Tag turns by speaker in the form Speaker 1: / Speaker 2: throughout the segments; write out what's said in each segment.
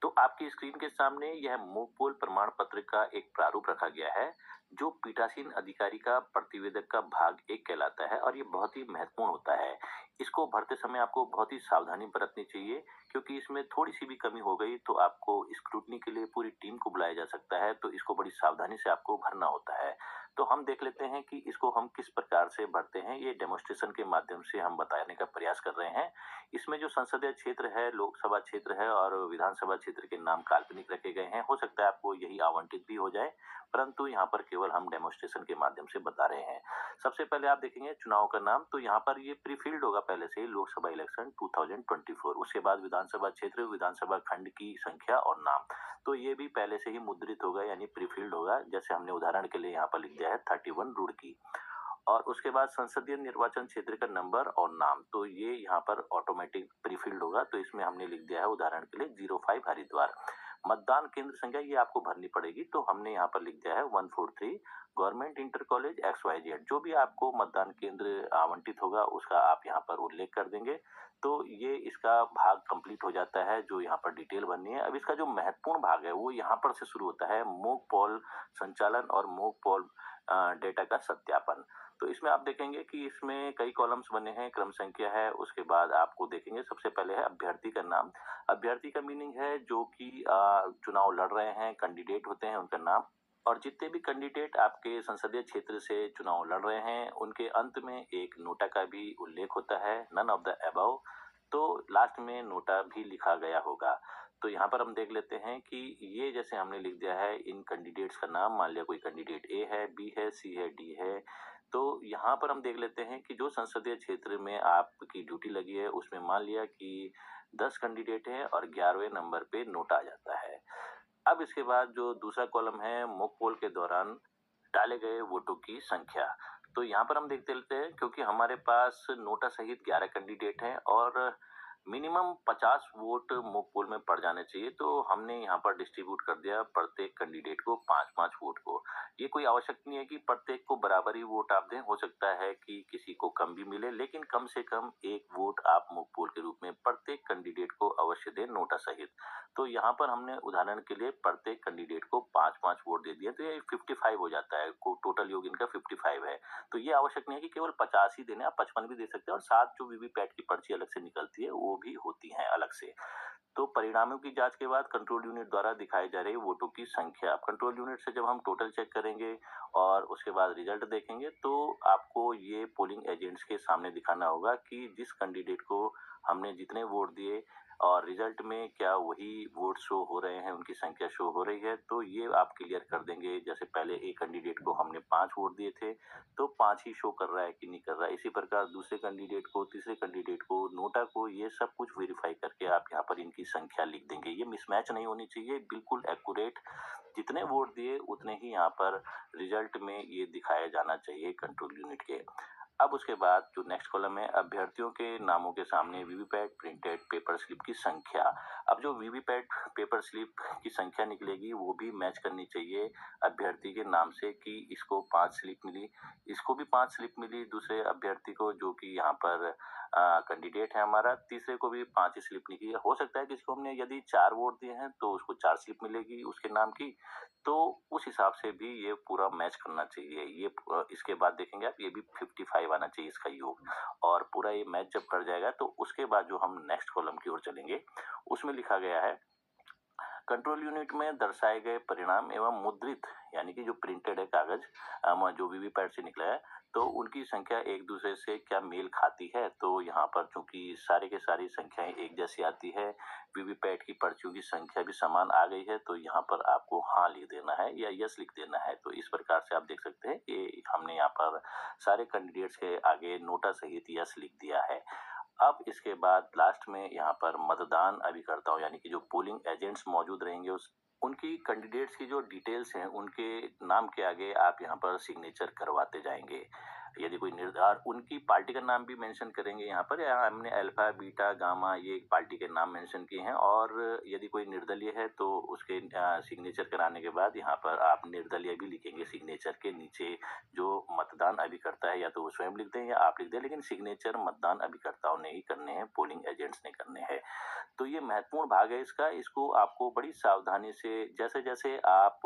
Speaker 1: तो आपकी स्क्रीन के सामने यह मोक पोल प्रमाण पत्र का एक प्रारूप रखा गया है, जो पीठासीन अधिकारी का प्रतिवेदक का भाग एक कहलाता है और ये बहुत ही महत्वपूर्ण होता है। इसको भरते समय आपको बहुत ही सावधानी बरतनी चाहिए, क्योंकि इसमें थोड़ी सी भी कमी हो गई तो आपको स्क्रूटनी के लिए पूरी टीम को बुलाया जा सकता है, तो इसको बड़ी सावधानी से आपको भरना होता है। तो हम देख लेते हैं कि इसको हम किस प्रकार से भरते हैं। ये डेमोन्स्ट्रेशन के माध्यम से हम बताने का प्रयास कर रहे हैं। इसमें जो संसदीय क्षेत्र है, लोकसभा क्षेत्र है और विधानसभा क्षेत्र के नाम काल्पनिक रखे गए हैं। हो सकता है आपको यही आवंटित भी हो जाए, परंतु यहाँ पर केवल हम डेमोन्स्ट्रेशन के माध्यम से बता रहे हैं। सबसे पहले आप देखेंगे चुनाव का नाम, तो यहाँ पर ये प्रीफिल्ड होगा पहले से ही, लोकसभा इलेक्शन 2024। उसके बाद विधानसभा क्षेत्र, विधानसभा खंड की संख्या और नाम, तो ये भी पहले से ही मुद्रित होगा यानी प्रीफिल्ड होगा। जैसे हमने उदाहरण के लिए यहाँ पर लिख दिया है 31 रुड़की। और उसके बाद संसदीय निर्वाचन क्षेत्र का नंबर और नाम, तो ये यहाँ पर ऑटोमेटिक प्रीफिल्ड होगा, तो इसमें हमने लिख दिया है उदाहरण के लिए 05 हरिद्वार। मतदान केंद्र संख्या ये आपको भरनी पड़ेगी, तो हमने यहाँ पर लिख दिया है 143 गवर्नमेंट इंटर कॉलेज XYZ। जो भी आपको मतदान केंद्र आवंटित होगा उसका आप यहाँ पर उल्लेख कर देंगे, तो ये इसका भाग कंप्लीट हो जाता है जो यहाँ पर डिटेल बननी है। अब इसका जो महत्वपूर्ण भाग है वो यहाँ पर से शुरू होता है, मोक पोल संचालन और मोक पोल डेटा का सत्यापन। तो इसमें आप देखेंगे कि इसमें कई कॉलम्स बने हैं, क्रम संख्या है, उसके बाद आपको देखेंगे सबसे पहले है अभ्यर्थी का नाम। अभ्यर्थी का मीनिंग है जो कि चुनाव लड़ रहे हैं, कैंडिडेट होते हैं, उनका नाम। और जितने भी कैंडिडेट आपके संसदीय क्षेत्र से चुनाव लड़ रहे हैं उनके अंत में एक नोटा का भी उल्लेख होता है, नन ऑफ द अबव। तो लास्ट में नोटा भी लिखा गया होगा। तो यहाँ पर हम देख लेते हैं कि ये जैसे हमने लिख दिया है इन कैंडिडेट्स का नाम, मान लिया कोई कैंडिडेट ए है, बी है, सी है, डी है। तो यहाँ पर हम देख लेते हैं कि जो संसदीय क्षेत्र में आपकी ड्यूटी लगी है उसमें मान लिया कि 10 कैंडिडेट हैं और 11वें नंबर पे नोटा आ जाता है। अब इसके बाद जो दूसरा कॉलम है, मॉक पोल के दौरान डाले गए वोटों की संख्या। तो यहाँ पर हम देखते लेते हैं, क्योंकि हमारे पास नोटा सहित 11 कैंडिडेट हैं और मिनिमम 50 वोट मॉक पोल में पड़ जाने चाहिए, तो हमने यहाँ पर डिस्ट्रीब्यूट कर दिया प्रत्येक कैंडिडेट को 5-5 वोट को। ये कोई आवश्यक नहीं है कि प्रत्येक को बराबर ही वोट आप दें, हो सकता है कि किसी को कम भी मिले, लेकिन कम से कम एक वोट आप मॉक पोल के रूप में प्रत्येक कैंडिडेट को अवश्य दें, नोटा सहित। तो यहाँ पर हमने उदाहरण के लिए प्रत्येक कैंडिडेट को 5-5 वोट दे दिए, तो ये 55 हो जाता है, टोटल योग इनका 55 है। तो ये आवश्यक नहीं है कि केवल 50 ही देने, आप 55 भी दे सकते हैं और साथ जो वीवीपैट की पर्ची अलग से निकलती है वो भी होती है अलग से। तो परिणामों की जांच के बाद कंट्रोल यूनिट द्वारा दिखाई जा रही वोटों की संख्या, कंट्रोल यूनिट से जब हम टोटल चेक करेंगे और उसके बाद रिजल्ट देखेंगे, तो आपको ये पोलिंग एजेंट्स के सामने दिखाना होगा कि जिस कैंडिडेट को हमने जितने वोट दिए और रिजल्ट में क्या वही वोट शो हो रहे हैं, उनकी संख्या शो हो रही है। तो ये आप क्लियर कर देंगे, जैसे पहले एक कैंडिडेट को हमने 5 वोट दिए थे तो 5 ही शो कर रहा है कि नहीं कर रहा है। इसी प्रकार दूसरे कैंडिडेट को, तीसरे कैंडिडेट को, नोटा को, ये सब कुछ वेरीफाई करके आप यहाँ पर इनकी संख्या लिख देंगे। ये मिसमैच नहीं होनी चाहिए, बिल्कुल एक्यूरेट, जितने वोट दिए उतने ही यहाँ पर रिजल्ट में ये दिखाया जाना चाहिए कंट्रोल यूनिट के। अब उसके बाद जो नेक्स्ट कॉलम है, अभ्यर्थियों के नामों के सामने वीवीपैट प्रिंटेड पेपर स्लिप की संख्या। अब जो वीवीपैट पेपर स्लिप की संख्या निकलेगी वो भी मैच करनी चाहिए अभ्यर्थी के नाम से, कि इसको 5 स्लिप मिली, इसको भी 5 स्लिप मिली, दूसरे अभ्यर्थी को जो कि यहाँ पर कैंडिडेट है हमारा, तीसरे को भी 5 ही स्लिप निकली। हो सकता है किसी को हमने यदि 4 वोट दिए हैं तो उसको 4 स्लिप मिलेगी उसके नाम की, तो उस हिसाब से भी ये पूरा मैच करना चाहिए। ये इसके बाद देखेंगे आप, ये भी 55 आना चाहिए इसका योग, और पूरा ये मैच जब कर जाएगा तो उसके बाद जो हम नेक्स्ट कॉलम की ओर चलेंगे उसमें लिखा गया है कंट्रोल यूनिट में दर्शाए गए परिणाम एवं मुद्रित, यानी कि जो प्रिंटेड है कागज, जो वीवीपैट से निकला है, तो उनकी संख्या एक दूसरे से क्या मेल खाती है। तो यहाँ पर चूंकि सारे के सारी संख्याएं एक जैसी आती है, वीवीपैट की पर्चियों की संख्या भी समान आ गई है, तो यहाँ पर आपको हाँ लिख देना है या यस लिख देना है। तो इस प्रकार से आप देख सकते हैं कि हमने यहाँ पर सारे कैंडिडेट्स के आगे नोटा सहित यस लिख दिया है। अब इसके बाद लास्ट में यहाँ पर मतदान अभिकर्ताओं, यानी कि जो पोलिंग एजेंट्स मौजूद रहेंगे उस उनकी कैंडिडेट्स की जो डिटेल्स हैं उनके नाम के आगे आप यहाँ पर सिग्नेचर करवाते जाएंगे। यदि कोई निर्धार उनकी पार्टी का नाम भी मेंशन करेंगे यहाँ पर, या हमने अल्फा बीटा गामा ये पार्टी के नाम मेंशन किए हैं। और यदि कोई निर्दलीय है तो उसके सिग्नेचर कराने के बाद यहाँ पर आप निर्दलीय भी लिखेंगे सिग्नेचर के नीचे। जो मतदान अभिकर्ता है या तो वो स्वयं लिख दें या आप लिख दें, लेकिन सिग्नेचर मतदान अभिकर्ताओं ने ही करने हैं, पोलिंग एजेंट्स ने करने हैं। तो ये महत्वपूर्ण भाग है इसका, इसको आपको बड़ी सावधानी से जैसे जैसे आप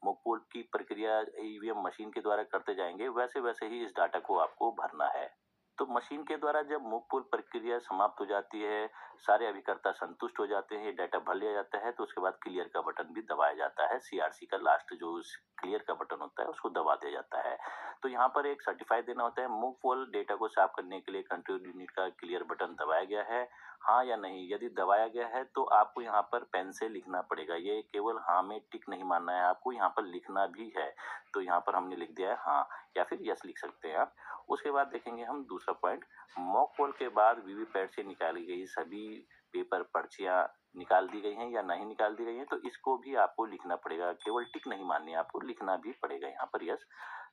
Speaker 1: मोकपोल की प्रक्रिया ईवीएम मशीन के द्वारा करते जाएंगे, वैसे वैसे ही इस डाटा को आपको भरना है। तो मशीन के द्वारा जब मोकपोल प्रक्रिया समाप्त हो जाती है, सारे अभिकर्ता संतुष्ट हो जाते हैं, डेटा भर लिया जाता है, तो उसके बाद क्लियर का बटन भी दबाया जाता है। सीआरसी का लास्ट जो क्लियर का बटन होता है उसको दबा दिया जाता है। तो यहाँ पर एक सर्टिफाइड देना होता है, मोकपोल डेटा को साफ करने के लिए कंट्रोल यूनिट का क्लियर बटन दबाया गया है, हाँ या नहीं। यदि दबाया गया है तो आपको यहाँ पर पेन से लिखना पड़ेगा, ये केवल हाँ में टिक नहीं मानना है, आपको यहाँ पर लिखना भी है। तो यहाँ पर हमने लिख दिया है हाँ, या फिर यस लिख सकते हैं आप। उसके बाद देखेंगे हम दूसरा पॉइंट, मॉक पोल के बाद वीवीपैट से निकाली गई सभी पेपर पर्चियां निकाल दी गई हैं या नहीं निकाल दी गई हैं, तो इसको भी आपको लिखना पड़ेगा, केवल टिक नहीं माननी है, आपको लिखना भी पड़ेगा यहाँ पर यस।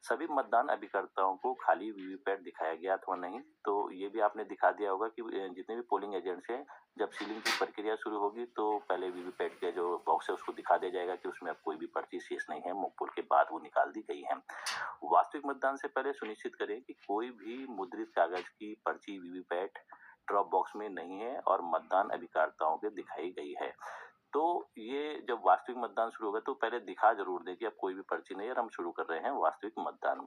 Speaker 1: सभी मतदान अभिकर्ताओं को खाली वीवीपैट दिखाया गया अथवा नहीं, तो ये भी आपने दिखा दिया होगा कि जितने भी पोलिंग एजेंट्स हैं, जब सीलिंग की प्रक्रिया शुरू होगी तो पहले वीवीपैट के जो बॉक्स है उसको दिखा दिया जाएगा कि उसमें अब कोई भी पर्ची शेष नहीं है, मॉक पोल के बाद वो निकाल दी गई है। वास्तविक मतदान से पहले सुनिश्चित करें कि कोई भी मुद्रित कागज की पर्ची वीवीपैट ड्रॉप बॉक्स में नहीं है और मतदान अभिकर्ताओं के दिखाई गई है। तो ये जब वास्तविक मतदान शुरू होगा तो पहले दिखा जरूर दें कि अब कोई भी पर्ची नहीं है और हम शुरू कर रहे हैं वास्तविक मतदान।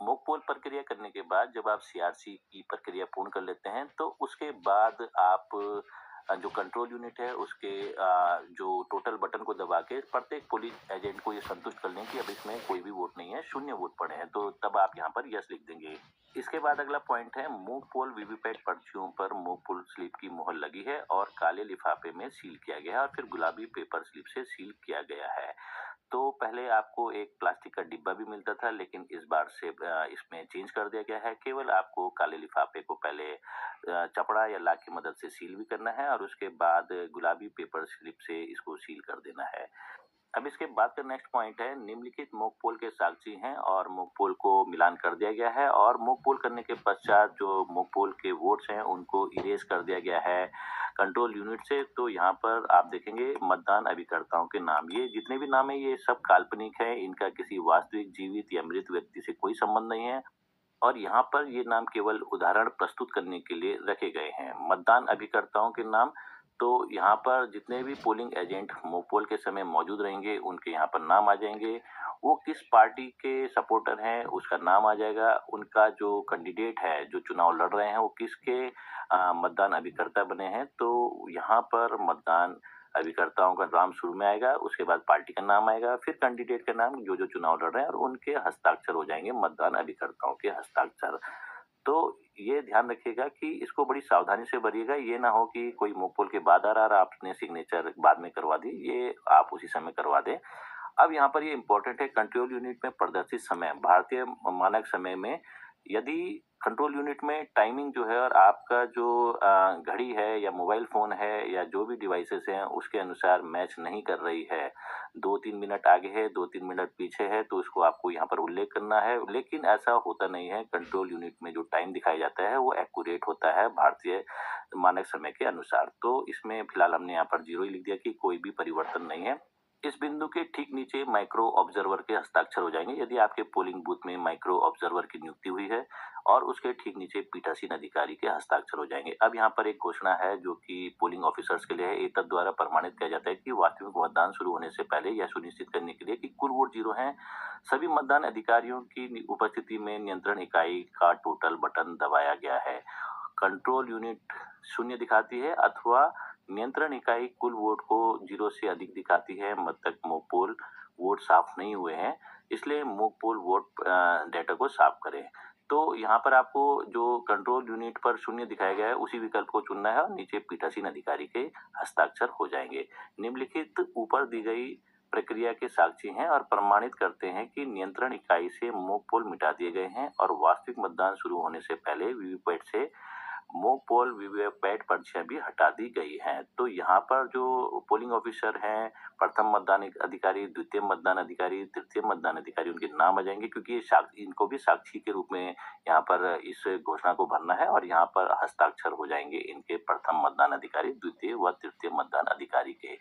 Speaker 1: मॉक पोल प्रक्रिया करने के बाद जब आप सीआरसी की प्रक्रिया पूर्ण कर लेते हैं तो उसके बाद आप जो कंट्रोल यूनिट है उसके जो टोटल बटन को दबा के प्रत्येक पोलिंग एजेंट को ये संतुष्ट कर लें कि अब इसमें कोई भी वोट नहीं है, शून्य वोट पड़े हैं, तो तब आप यहाँ पर यस लिख देंगे। इसके बाद अगला पॉइंट है, मोक पोल वीवीपैट पर्चियों पर मोक पोल स्लिप की मुहर लगी है और काले लिफाफे में सील किया गया है और फिर गुलाबी पेपर स्लिप से सील किया गया है। तो पहले आपको एक प्लास्टिक का डिब्बा भी मिलता था, लेकिन इस बार से इसमें चेंज कर दिया गया है। केवल आपको काले लिफाफे को पहले चपड़ा या लाख की मदद से सील भी करना है और उसके बाद गुलाबी पेपर स्लिप से इसको सील कर देना है। अब इसके बाद का नेक्स्ट पॉइंट है, निम्नलिखित मॉक पोल के साक्षी हैं और मॉक पोल को मिलान कर दिया गया है और मॉक पोल करने के पश्चात जो मॉक पोल के वोट्स हैं उनको इरेज कर दिया गया है कंट्रोल यूनिट से। तो यहाँ पर आप देखेंगे मतदान अभिकर्ताओं के नाम, ये जितने भी नाम है ये सब काल्पनिक है, इनका किसी वास्तविक जीवित या मृत व्यक्ति से कोई संबंध नहीं है और यहाँ पर ये नाम केवल उदाहरण प्रस्तुत करने के लिए रखे गए हैं। मतदान अभिकर्ताओं के नाम, तो यहाँ पर जितने भी पोलिंग एजेंट मॉक पोल के समय मौजूद रहेंगे उनके यहाँ पर नाम आ जाएंगे, वो किस पार्टी के सपोर्टर हैं उसका नाम आ जाएगा, उनका जो कैंडिडेट है जो चुनाव लड़ रहे हैं वो किसके मतदान अभिकर्ता बने हैं, तो यहाँ पर मतदान अभिकर्ताओं का नाम शुरू में आएगा, उसके बाद पार्टी का नाम आएगा, फिर कैंडिडेट का नाम जो जो चुनाव लड़ रहे हैं और उनके हस्ताक्षर हो जाएंगे, मतदान अभिकर्ताओं के हस्ताक्षर। तो ये ध्यान रखिएगा कि इसको बड़ी सावधानी से भरिएगा, ये ना हो कि कोई मॉक पोल के बाद आ रहा है आपने सिग्नेचर बाद में करवा दी, ये आप उसी समय करवा दें। अब यहाँ पर ये इंपॉर्टेंट है, कंट्रोल यूनिट में प्रदर्शित समय भारतीय मानक समय में यदि कंट्रोल यूनिट में टाइमिंग जो है और आपका जो घड़ी है या मोबाइल फोन है या जो भी डिवाइसेस हैं उसके अनुसार मैच नहीं कर रही है, 2-3 मिनट आगे है 2-3 मिनट पीछे है, तो इसको आपको यहाँ पर उल्लेख करना है। लेकिन ऐसा होता नहीं है, कंट्रोल यूनिट में जो टाइम दिखाया जाता है वो एक्यूरेट होता है भारतीय मानक समय के अनुसार। तो इसमें फिलहाल हमने यहाँ पर 0 ही लिख दिया कि कोई भी परिवर्तन नहीं है। इस बिंदु के ठीक नीचे माइक्रो ऑब्जर्वर के हस्ताक्षर हो जाएंगे यदि आपके पोलिंग बूथ में माइक्रो ऑब्जर्वर की नियुक्ति हुई है, और उसके ठीक नीचे पीठासीन अधिकारी के हस्ताक्षर हो जाएंगे। अब यहाँ पर एक घोषणा है जो कि पोलिंग ऑफिसर्स के लिए है, एतद द्वारा प्रमाणित किया जाता है कि वास्तविक मतदान शुरू होने से पहले यह सुनिश्चित करने के लिए कि कुल वोट 0 हैं, सभी मतदान अधिकारियों की उपस्थिति में नियंत्रण इकाई का टोटल बटन दबाया गया है। कंट्रोल यूनिट 0 दिखाती है अथवा नियंत्रण इकाई कुल वोट को 0 से अधिक दिखाती है, मतलब मॉक पोल वोट साफ नहीं हुए हैं, इसलिए मॉक पोल वोट डेटा को साफ करें। तो यहाँ पर आपको जो कंट्रोल यूनिट पर 0 दिखाया गया है उसी विकल्प को चुनना है और नीचे पीठासीन अधिकारी के हस्ताक्षर हो जाएंगे। निम्नलिखित ऊपर दी गई प्रक्रिया के साक्षी हैं और प्रमाणित करते हैं कि नियंत्रण इकाई से मॉक पोल मिटा दिए गए हैं और वास्तविक मतदान शुरू होने से पहले वीवीपैट से मॉक पोल वीवीपैट पर्चियां भी हटा दी गई हैं। तो यहाँ पर जो पोलिंग ऑफिसर हैं, प्रथम मतदान अधिकारी, द्वितीय मतदान अधिकारी, तृतीय मतदान अधिकारी, उनके नाम आ जाएंगे, क्योंकि इनको भी साक्षी के रूप में यहाँ पर इस घोषणा को भरना है और यहाँ पर हस्ताक्षर हो जाएंगे इनके प्रथम मतदान अधिकारी, द्वितीय व तृतीय मतदान अधिकारी के।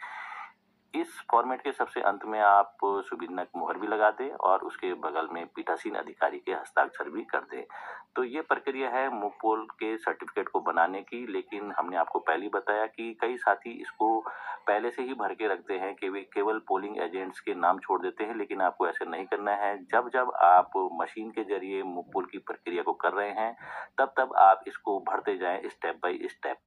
Speaker 1: इस फॉर्मेट के सबसे अंत में आप सुविधाजनक मुहर भी लगा दें और उसके बगल में पीठासीन अधिकारी के हस्ताक्षर भी कर दें। तो ये प्रक्रिया है मूक पोल के सर्टिफिकेट को बनाने की। लेकिन हमने आपको पहले ही बताया कि कई साथी इसको पहले से ही भर के रखते हैं कि वे केवल पोलिंग एजेंट्स के नाम छोड़ देते हैं, लेकिन आपको ऐसे नहीं करना है। जब जब आप मशीन के जरिए मूक पोल की प्रक्रिया को कर रहे हैं, तब तब आप इसको भरते जाएं स्टेप बाय स्टेप।